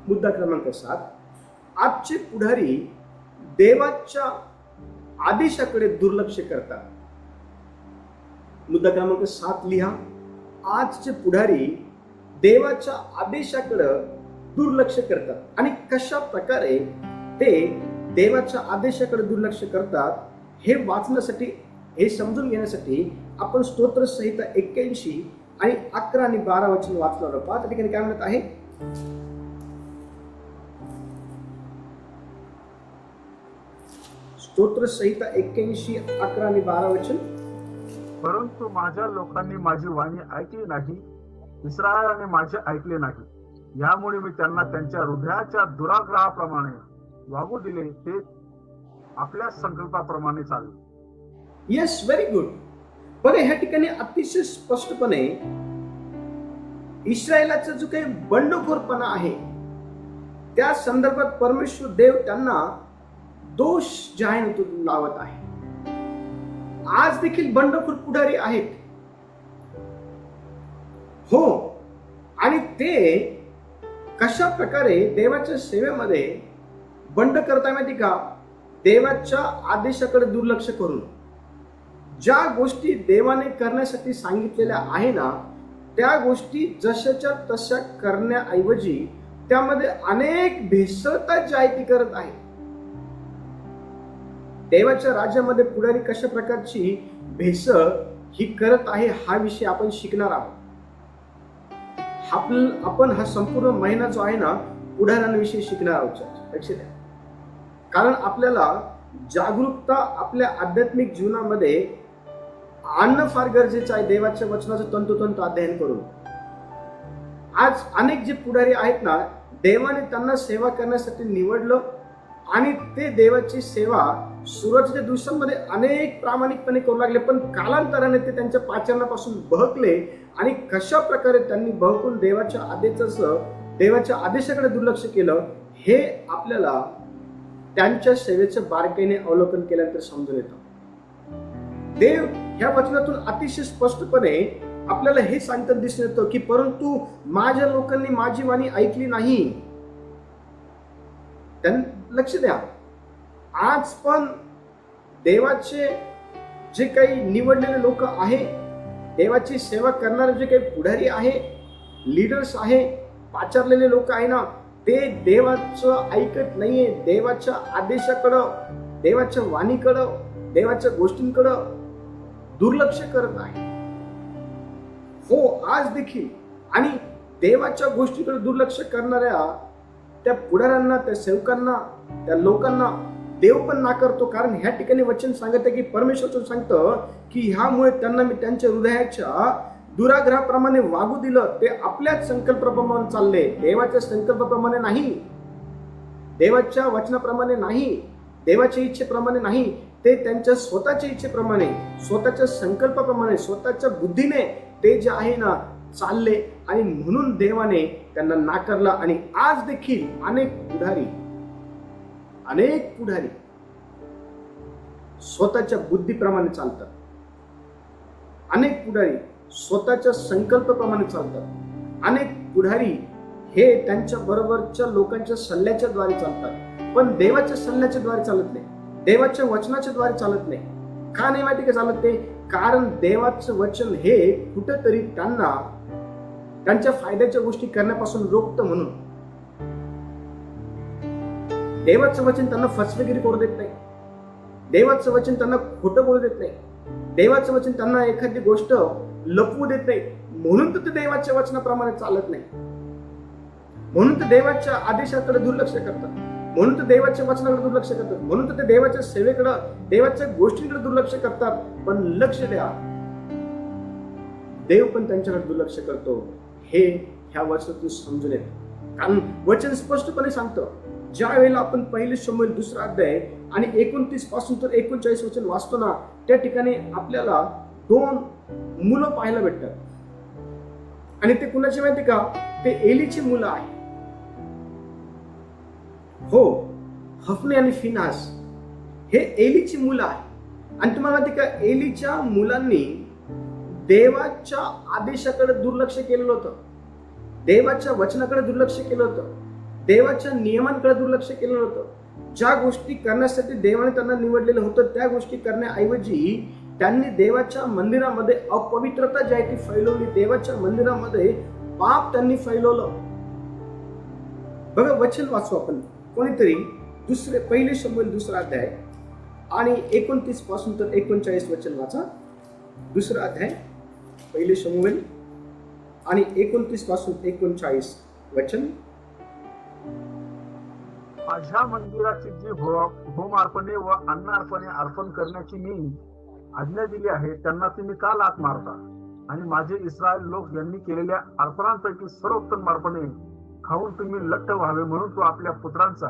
मुद्दा क्रमांक 7, आजचे पुढारी देवाच्या आदेशाकडे दुर्लक्ष करतात. मुद्दा क्रमांक 7 लिहा. आजचे पुढारी देवाच्या आदेशाकडे दुर्लक्ष करतात. आणि कशा प्रकारे ते देवाच्या आदेशाकडे दुर्लक्ष करतात हे वाचण्यासाठी, हे समजून घेण्यासाठी आपण स्तोत्र संहिता 81 आणि 11 आणि 12 वचन वाचणार आहोत. त्या ठिकाणी काय म्हणत आहे, स्तोत्र संहिता 81 11 आणि 12 वचन. परंतु माझ्या लोकांनी माझी वाणी ऐकली नाही, इस्रायलाने माझे ऐकले नाही. यामुळे मी त्यांना त्यांच्या हृदयाच्या दुराग्रहाप्रमाणे वागू दिले, ते आपल्या संकल्पाप्रमाणे चालले. Yes, very good. बघा ह्या ठिकाणी अतिशय स्पष्टपणे इस्रायलाचा जो काही बंडखोरपणा आहे त्या संदर्भात परमेश्वर देव त्यांना दोष जे आहे ना तो लावत आहे. आज देखील बंडखोर पुढारी आहेत. हो, आणि ते कशा प्रकारे देवाच्या सेवेमध्ये बंड करता माहिती का, देवाच्या आदेशाकडे दुर्लक्ष करून ज्या गोष्टी देवाने करण्यासाठी सांगितलेल्या आहे ना त्या गोष्टी जशाच्या तशा करण्याऐवजी त्यामध्ये अनेक भेसळता जी आहे ती करत आहे. देवाच्या राज्यामध्ये पुढारी कशा प्रकारची भेसळ ही करत आहे हा विषय आपण शिकणार आहोत. आपण हा संपूर्ण महिना जो आहे ना पुढाऱ्यांविषयी शिकणार आहोत. लक्ष द्या, कारण आपल्याला जागरूकता आपल्या आध्यात्मिक जीवनामध्ये आणणं फार गरजेचं आहे. देवाच्या वचनाचं तंतोतंत अध्ययन करून आज अनेक जे पुढारी आहेत ना देवाने त्यांना सेवा करण्यासाठी निवडलं आणि ते देवाची सेवा सुरुवातीच्या दिवसांमध्ये अनेक प्रामाणिकपणे करू लागले. पण कालांतराने ते त्यांच्या पाचरणापासून बहकले आणि कशा प्रकारे त्यांनी बहकून देवाच्या आदेशाकडे दुर्लक्ष केलं हे आपल्याला त्यांच्या सेवेचं बारकाईने अवलोकन केल्यानंतर समजून येतं. देव ह्या वचनातून अतिशय स्पष्टपणे आपल्याला हे सांगताना दिसून येतं की परंतु माझ्या लोकांनी माझी वाणी ऐकली नाही. लक्ष द्या, आज पण देवाचे जे काही निवडलेले लोक आहे, देवाची सेवा करणारे जे काही पुढारी आहे, लीडर्स आहे, पाचारलेले लोक आहे ना ते देवाचं ऐकत नाहीये. देवाच्या आदेशाकडं, देवाच्या वाणीकडं, देवाच्या गोष्टींकडं दुर्लक्ष करत आहे. हो, आज देखील आणि देवाच्या गोष्टीकडे दुर्लक्ष करणाऱ्या त्या पुढाऱ्यांना, त्या सेवकांना, त्या लोकांना देव पण नाकारतो. कारण ह्या ठिकाणी वचन सांगत आहे की परमेश्वर सांगतं की ह्यामुळे त्यांना मी त्यांच्या हृदयाच्या दुराग्रहाप्रमाणे वागू दिलं. ते आपल्याच संकल्पाप्रमाणे चालले, देवाच्या संकल्पाप्रमाणे नाही, देवाच्या वचनाप्रमाणे नाही, देवाच्या इच्छेप्रमाणे नाही. ते त्यांच्या स्वतःच्या इच्छेप्रमाणे, स्वतःच्या संकल्पाप्रमाणे, स्वतःच्या बुद्धीने ते जे आहे ना चालले, आणि म्हणून देवाने त्यांना नाकारला. आणि आज देखील अनेक पुढारी स्वतःच्या बुद्धीप्रमाणे चालतात. अनेक पुढारी स्वतःच्या संकल्पाप्रमाणे चालतात. अनेक पुढारी हे त्यांच्या बरोबरच्या लोकांच्या सल्ल्याच्या द्वारे चालतात, पण देवाच्या सल्ल्याच्या द्वारे चालत नाही, देवाच्या वचनाच्या द्वारे चालत नाही. का नाही माहिती का चालत ते? कारण देवाचं वचन हे कुठेतरी त्यांना त्यांच्या फायद्याच्या गोष्टी करण्यापासून रोखतं. म्हणून देवाचं वचन त्यांना फसवेगिरी करू देत नाही, देवाचं वचन त्यांना खोटं बोलू देत नाही, देवाचं वचन त्यांना एखादी गोष्ट लपवू देत नाही. म्हणून तर ते देवाच्या वचनाप्रमाणे चालत नाही, म्हणून तर देवाच्या आदेशाकडे दुर्लक्ष करतात, म्हणून तर देवाच्या वचनाकडे दुर्लक्ष करतात, म्हणून तर ते देवाच्या सेवेकडे, देवाच्या गोष्टींकडे दुर्लक्ष करतात. पण लक्ष द्या, देव पण त्यांच्याकडे दुर्लक्ष करतो, हे ह्या वचनातून समजून येतं. कारण वचन स्पष्टपणे सांगतं. ज्या वेळेला आपण पहिले शमूएल 2 अध्याय आणि 29 पासून तर 39 वचन वाचतो ना, त्या ठिकाणी आपल्याला 2 मुलं पाहायला भेटतात. आणि ते कुणाची माहिती का? ते एलीची मुलं आहे. हो, हफने आणि फिनास हे एलीची मुलं आहे. आणि तुम्हाला माहिती का, एलीच्या मुलांनी देवाच्या आदेशाकडे दुर्लक्ष केलेलं होतं, देवाच्या वचनाकडे दुर्लक्ष केलं होतं, देवाच्या नियमांकडे दुर्लक्ष केलेलं होतं. ज्या गोष्टी करण्यासाठी देवाने त्यांना निवडलेलं होतं त्या गोष्टी करण्याऐवजी त्यांनी देवाच्या मंदिरामध्ये अपवित्रता जी आहे ती फैलवली, देवाच्या मंदिरामध्ये पाप त्यांनी फैलवलं. बघा, वचन वाचू आपण कोणीतरी पहिले शमूएल 2 अध्याय आणि 29 पासून तर 39 वचन वाचा. 2 अध्याय पहिले शमूएल आणि 29 पासून 39 वचन. माझ्या मंदिराची जी होम अर्पणे व अन्न अर्पणे अर्पण करण्याची मी आज्ञा दिली आहे, त्यांना तुम्ही का लाथ मारता? आणि माझे इस्रायल लोक यांनी केलेल्या अर्पणांपैकी सर्वोत्तम अर्पणे खाऊन तुम्ही लट्ट व्हावे म्हणून तू आपल्या पुत्रांचा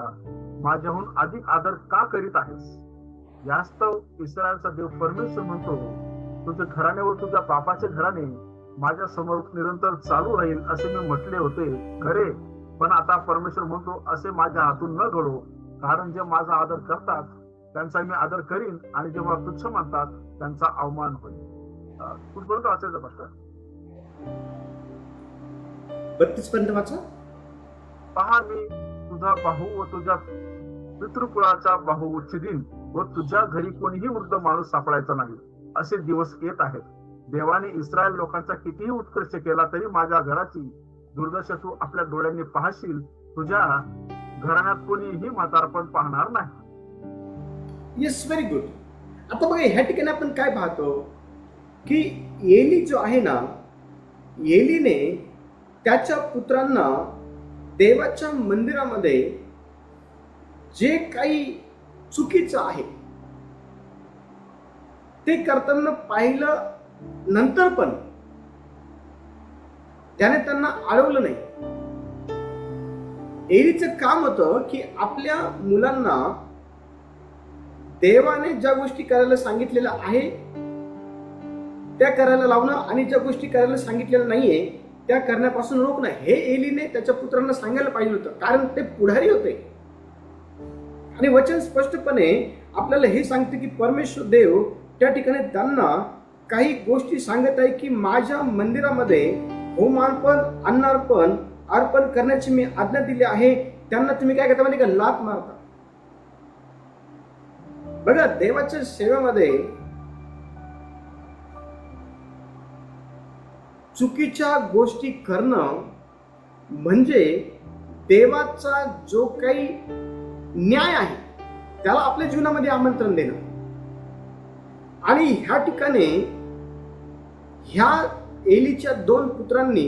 माझ्याहून अधिक आदर का करीत आहेस? यास्तव इस्रायलचा देव परमेश्वर म्हणतो, तुझ्या घराणे व तुझ्या बापाचे घराणे माझ्या समोर निरंतर चालू राहील असे मी म्हटले होते खरे, पण आता परमेश्वर म्हणतो, असे माझ्या हातून न घडो. कारण जे माझा आदर करतात त्यांचा मी आदर करीन, आणि जेव्हा तुच्छ मानतात त्यांचा अवमान होईल. कुठपर्यंत वाचायचं बघा? 32 पर्यंत वाचा. पहा, मी तुझा बाहू व तुझ्या पितृकुळाचा बाहू उच्छेदीन व तुझ्या घरी कोणीही वृद्ध माणूस सापडायचा नाही. असे दिवस येत आहेत. देवाने इस्रायल लोकांचा कितीही उत्कर्ष केला तरी माझ्या घराची दुर्दशा तू आपल्या डोळ्यांनी पाहशील. तुझ्या घराण्यात कोणीही म्हातारपण पाहणार नाही. Yes, very good. आता बघा, ह्या ठिकाणी आपण काय पाहतो की एली जो आहे ना, एलीने त्याच्या पुत्रांना देवाच्या मंदिरामध्ये जे काही चुकीचं आहे ते करताना पाहिलं, नंतर पण त्याने त्यांना अडवलं नाही. एलीचं काम होतं की आपल्या मुलांना देवाने ज्या गोष्टी करायला सांगितलेल्या आहे त्या करायला लावणं, आणि ज्या गोष्टी करायला सांगितलेल्या नाहीये त्या करण्यापासून रोखणं. हे एलीने त्याच्या पुत्रांना सांगायला पाहिजे होतं, कारण ते पुढारी होते. आणि वचन स्पष्टपणे आपल्याला हे सांगते की परमेश्वर देव त्या ठिकाणी त्यांना काही गोष्टी सांगत आहे की माझ्या मंदिरामध्ये होमार्पण, अन्नार्पण अर्पण करण्याची मी आज्ञा दिली आहे, त्यांना तुम्ही काय करता माहिती का? लाथ मारता. बघा, देवाच्या सेवेमध्ये चुकीच्या गोष्टी करणं म्हणजे देवाचा जो काही न्याय आहे त्याला आपल्या जीवनामध्ये आमंत्रण देणं. आणि ह्या ठिकाणी ह्या एलीच्या 2 पुत्रांनी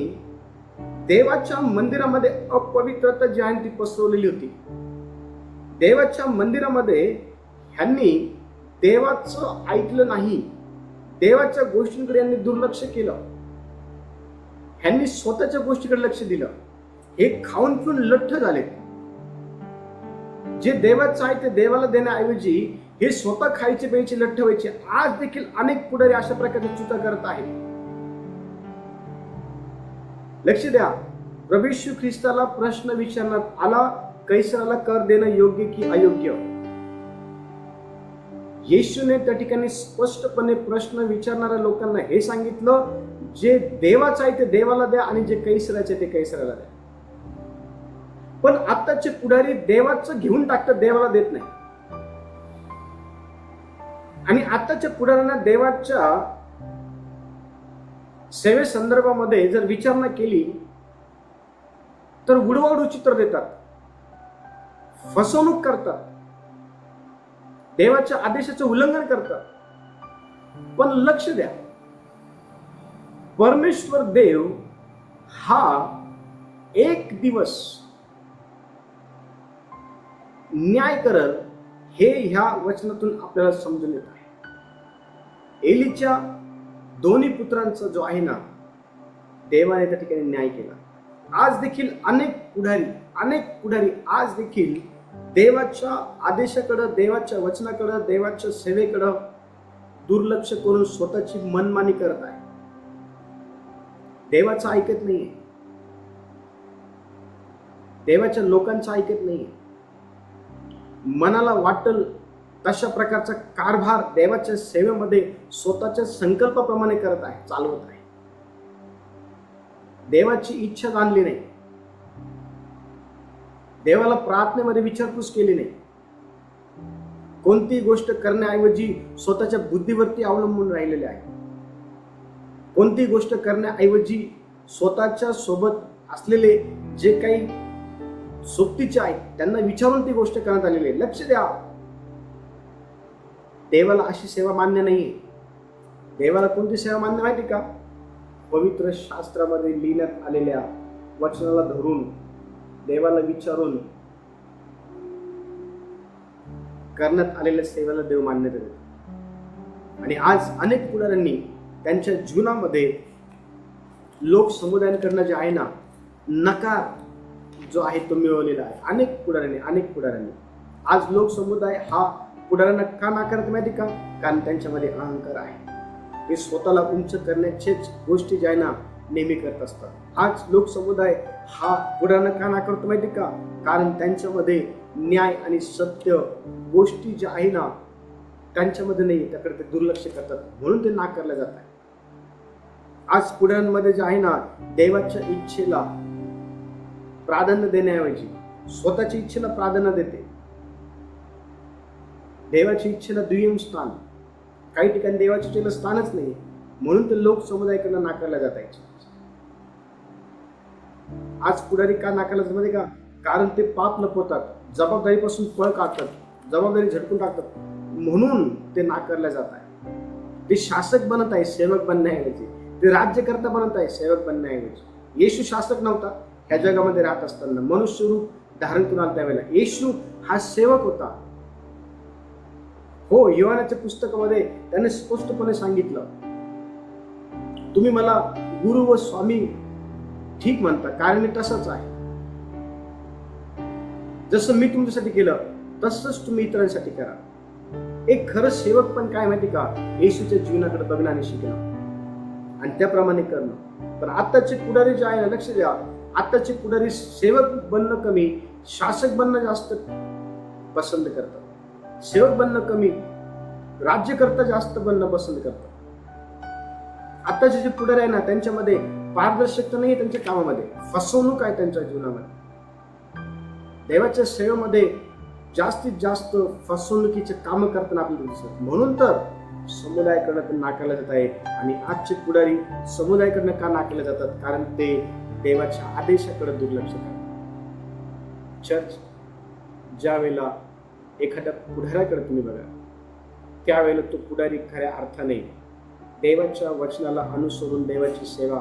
देवाच्या मंदिरामध्ये अपवित्रता जी आहे ती पसरवलेली होती. देवाच्या मंदिरामध्ये ह्यांनी देवाचं ऐकलं नाही, देवाच्या गोष्टींकडे यांनी दुर्लक्ष केलं, ह्यांनी स्वतःच्या गोष्टीकडे लक्ष दिलं. हे खाऊन पिऊन लठ्ठ झाले. जे देवाचं आहे ते देवाला देण्याऐवजी हे स्वतः खायचे प्यायचे लठ्ठ व्हायचे. आज देखील अनेक पुढारी अशा प्रकारच्या चुका करत आहेत. लक्ष द्या, प्रभू येशू ख्रिस्ताला प्रश्न विचारण्यात आला, कैसराला कर देणं योग्य की अयोग्य. येशूने त्या ठिकाणी स्पष्टपणे प्रश्न विचारणाऱ्या लोकांना हे सांगितलं, जे देवाचं आहे ते देवाला द्या आणि जे कैसराचे ते कैसराला द्या. पण आताचे पुढारी देवाचं घेऊन टाकतात, देवाला देत नाही. आणि आताच्या पुढाऱ्यांना देवाच्या सेवे संदर्भामध्ये जर विचारणा केली तर उडवाउड चित्र देतात, फसवणूक करतात, देवाच्या आदेशाचं उल्लंघन करतात. पण लक्ष द्या, परमेश्वर देव हा एक दिवस न्याय करल, हे ह्या वचनातून आपल्याला समजून येत आहे. एलीच्या दोन्ही पुत्रांचा जो आहे ना, देवाने त्या ठिकाणी न्याय केला. आज देखील अनेक पुढारी आज देखील देवाच्या आदेशाकडे, देवाच्या वचनाकडे, देवाच्या सेवेकडे दुर्लक्ष करून स्वतःची मनमानी करत आहे. देवाचं ऐकत नाहीये, देवाच्या लोकांचं ऐकत नाहीये. मनाला वाटेल तशा प्रकारचा कारभार देवाच्या सेवेमध्ये स्वतःच्या संकल्पाप्रमाणे करत आहे, चालवत आहे. देवाची इच्छा जाणली नाही, देवाला प्रार्थनेमध्ये विचारपूस केली नाही. कोणतीही गोष्ट करण्याऐवजी स्वतःच्या बुद्धीवरती अवलंबून राहिलेले आहे. कोणतीही गोष्ट करण्याऐवजी स्वतःच्या सोबत असलेले जे काही सोबतीचे आहेत त्यांना विचारून ती गोष्ट करण्यात आलेली आहे. लक्ष द्या, देवाला अशी सेवा मान्य नाहीये. देवाला कोणती सेवा मान्य माहिती का? पवित्र शास्त्रामध्ये लिहिण्यात आलेल्या वचनाला धरून, देवाला विचारून करण्यात आलेल्या सेवेला देव मान्यता देतो. आणि आज अनेक पुढाऱ्यांनी त्यांच्या जीवनामध्ये लोक समुदायांकडनं जे आहे ना, नकार जो आहे तो मिळवलेला आहे. अनेक पुढाऱ्यांनी आज लोक समुदाय हा पुढाऱ्यांना का नाकारत माहिती का? कारण त्यांच्यामध्ये अहंकार आहे. ते स्वतःला उंच करण्याचेच गोष्टी ज्या आहे ना नेहमी करत असतात. आज लोक समुदाय हा पुढाऱ्यांना का नाकारतो माहिती का? कारण त्यांच्यामध्ये न्याय आणि सत्य गोष्टी ज्या आहे ना त्यांच्यामध्ये नाही, त्याकडे ते दुर्लक्ष करतात, म्हणून ते नाकारले जात आहे. आज पुढाऱ्यांमध्ये जे आहे ना, देवाच्या इच्छेला प्राधान्य देण्याऐवजी स्वतःच्या इच्छेला प्राधान्य देते. देवाच्या इच्छेला दुय्यम स्थान, काही ठिकाणी देवाच्या इच्छेला स्थानच नाही, म्हणून ते लोक समुदायाकडनं नाकारला जात आहे. आज पुढारी का नाकारला जात माहिती का? कारण ते पाप लपवतात, जबाबदारीपासून पळ काढतात, जबाबदारी झटकून टाकतात, म्हणून ते नाकारले जात आहे. ते शासक बनत आहे सेवक बनण्याऐवजी, ते राज्यकर्ता बनत आहे सेवक बनण्याऐवजी. येशू शासक नव्हता ह्या जगामध्ये राहत असताना, मनुष्य रूप धारण करून आला त्यावेळेला. येशू हा सेवक होता. हो, योहानाच्या पुस्तकामध्ये त्याने स्पष्टपणे सांगितलं, तुम्ही मला गुरु व स्वामी ठीक म्हणता, कारण मी तसंच आहे. जसं मी तुमच्यासाठी केलं तसंच तुम्ही इतरांसाठी करा. एक खरं सेवक पण काय माहिती का? येशूच्या जीवनाकडे बघणं आणि शिकणं आणि त्याप्रमाणे करणं. पण आताचे पुढारी जे आहे ना, लक्ष द्या, आताचे पुढारी सेवक बनणं कमी, शासक बनणं जास्त पसंत करतात. सेवक बनणं कमी, राज्यकर्ता जास्त बनणं पसंत करतात. आताचे जे पुढारी आहे ना, त्यांच्यामध्ये पारदर्शकता नाही, त्यांच्या कामामध्ये फसवणूक आहे, त्यांच्या जीवनामध्ये. देवाच्या सेवेमध्ये जास्तीत जास्त फसवणुकीचे काम करताना आपल्याला दिसत, म्हणून तर समुदायाकडनं नाकारले जात आहे. आणि आजचे पुढारी समुदायाकडनं का नाकारले जातात? कारण ते देवाच्या आदेशाकडे दुर्लक्ष करतात. चर्च, ज्या वेळेला एखाद्या पुढाऱ्याकडे तुम्ही बघा, त्यावेळेला तो पुढारी खऱ्या अर्थाने देवाच्या वचनाला अनुसरून देवाची सेवा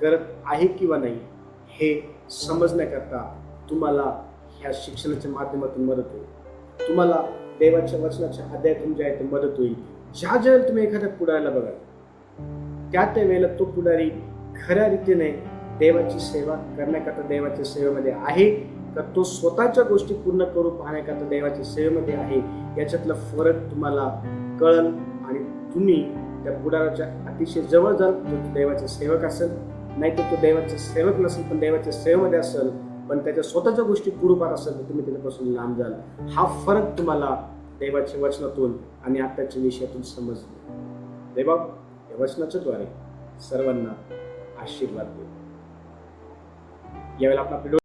करत आहे किंवा नाही हे समजण्याकरता तुम्हाला ह्या शिक्षणाच्या माध्यमातून मदत होईल. तुम्हाला देवाच्या वचनाच्या अध्यायातून जे आहे ते मदत होईल. ज्या वेळेला तुम्ही एखाद्या पुढाऱ्याला बघाल त्या वेळेला तो पुढारी खऱ्या रीतीने देवाची सेवा करण्याकरता देवाच्या सेवेमध्ये आहे का तो स्वतःच्या गोष्टी पूर्ण करू पाहण्याकरता देवाच्या सेवेमध्ये आहे, याच्यातला फरक तुम्हाला कळल आणि तुम्ही त्या पुढाराच्या अतिशय जवळ जाल. जो देवाचा सेवक असेल, नाही तर तो देवाचा सेवक नसेल पण देवाच्या सेवेमध्ये असेल, पण त्याच्या स्वतःच्या गोष्टी पूर्ण पाहत असेल तर तुम्ही त्याच्यापासून लांब जाल. हा फरक तुम्हाला देवाच्या वचनातून आणि आत्ताच्या विषयातून समजले. देवा या वचनाच्या द्वारे सर्वांना आशीर्वाद देऊ. यावेळेला आपला